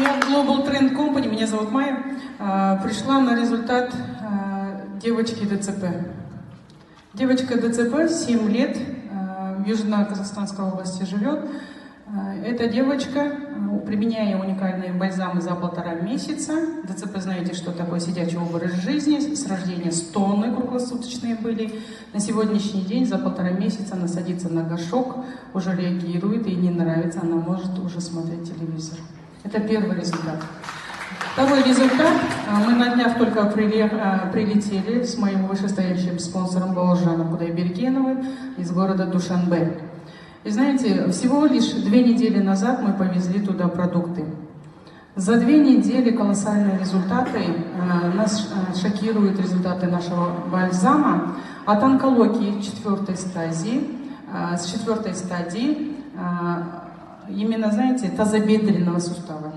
Я в Global Trend Company, меня зовут Майя, пришла на результат девочки ДЦП. Девочка ДЦП 7 лет в Южно-Казахстанской области живет. Эта девочка, применяя уникальные бальзамы за 1,5 месяца, ДЦП, знаете, что такое сидячий образ жизни, с рождения стоны круглосуточные были. На сегодняшний день за 1,5 месяца она садится на горшок, уже реагирует, ей не нравится, она может уже смотреть телевизор. Это первый результат. Второй результат. Мы на днях только прилетели с моим вышестоящим спонсором Бауыржаном Кудайбергеновым из города Душанбе. И знаете, всего лишь 2 недели назад мы повезли туда продукты. За 2 недели колоссальные результаты. Нас шокируют результаты нашего бальзама от онкологии 4-й стадии, с 4-й стадии, именно, знаете, тазобедренного сустава.